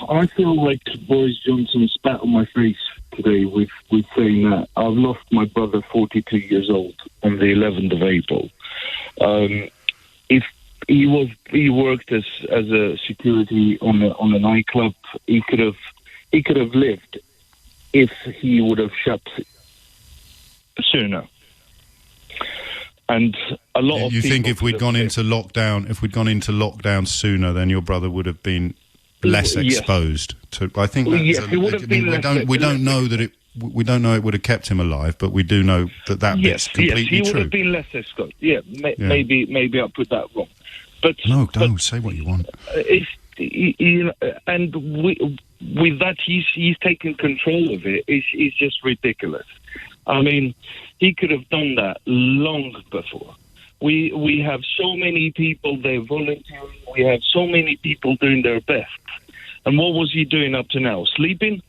I feel like Boris Johnson spat on my face today with saying that I've lost my brother, 42 years old, on the 11th of April. If he worked as a security on a nightclub, he could have lived if he would have shut sooner. And a lot of you people think if we'd gone into lockdown sooner, then your brother would have been less exposed to. I think that's he would have been. We don't know that it. We don't know it would have kept him alive, but we do know that bit's completely true. He would have been less exposed. Maybe I put that wrong. But no, don't say what you want. And with that, he's taken control of it. It's just ridiculous. I mean, he could have done that long before. We have so many people, they're volunteering. We have so many people doing their best. And what was he doing up to now? Sleeping?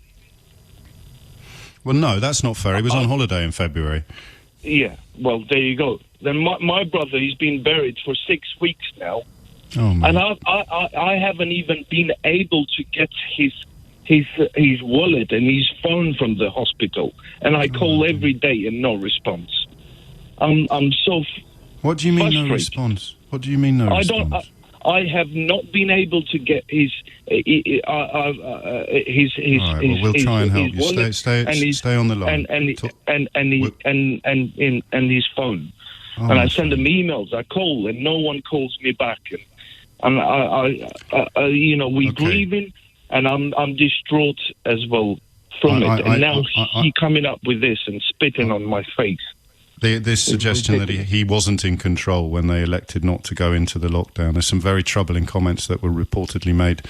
Well, no, that's not fair. He was on holiday in February. Yeah, well, there you go. Then my brother, he's been buried for 6 weeks now. Oh, man. And I haven't even been able to get his wallet and his phone from the hospital, and I call every day and no response. I'm so. What do you mean frustrated. no response? What do you mean no response? I have not been able to get his. All right, well, we'll try and help you. Stay on the line. And his phone. And I send him emails. I call, and no one calls me back. And we're grieving. And I'm distraught as well from it. And now he's coming up with this and spitting on my face. This suggestion that he wasn't in control when they elected not to go into the lockdown. There's some very troubling comments that were reportedly made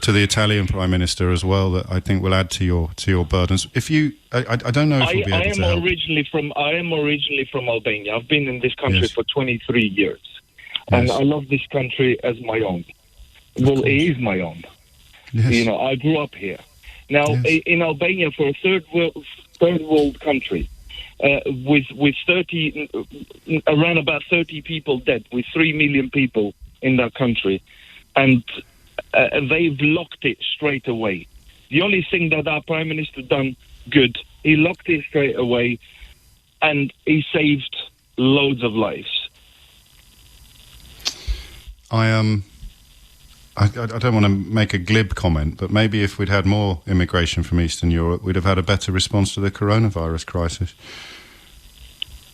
to the Italian Prime Minister as well that I think will add to your burdens. If you, I don't know if you'll be able to help. I am originally from Albania. I've been in this country for 23 years. And I love this country as my own. Well, it is my own. Yes. I grew up here. Now, in Albania, for a third world country, with 30, around about 30 people dead, with 3 million people in that country, and they've locked it straight away. The only thing that our Prime Minister done good, he locked it straight away, and he saved loads of lives. I don't want to make a glib comment, but maybe if we'd had more immigration from Eastern Europe, we'd have had a better response to the coronavirus crisis.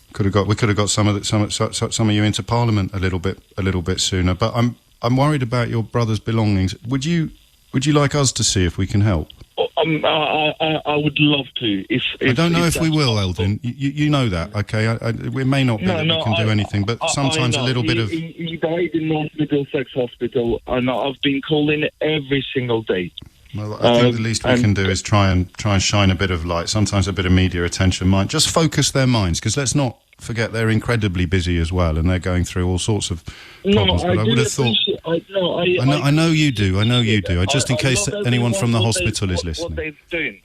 We could have got some of you into Parliament a little bit sooner. But I'm worried about your brother's belongings. Would you like us to see if we can help? I would love to. I don't know if we will, Eldin. You know that, okay? We may not be that we can do anything, but sometimes a little bit of. He died in North Middlesex Hospital, and I've been calling every single day. Well, I think the least we can do is try and shine a bit of light. Sometimes a bit of media attention might just focus their minds, because let's not forget they're incredibly busy as well, and they're going through all sorts of problems. But I would have thought. I know you do. Just in case anyone from the hospital is listening. What they're doing,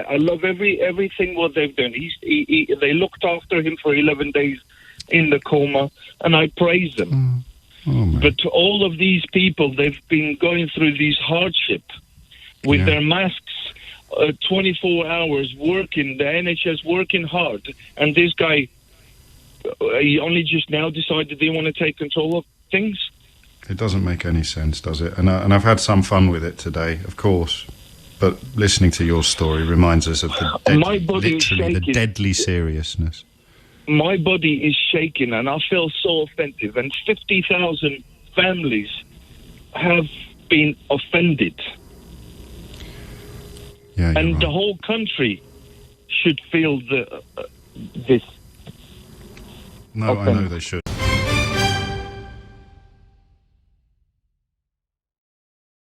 I love everything what they've done. They looked after him for 11 days in the coma, and I praise them. But all of these people, they've been going through these hardship with their masks, 24 hours working, the NHS working hard, and this guy, he only just now decided they want to take control of things. It doesn't make any sense, does it? And I've had some fun with it today, of course. But listening to your story reminds us of the deadly seriousness. My body is shaking, and I feel so offensive. And 50,000 families have been offended. Yeah, and right. The whole country should feel this. No, I know they should.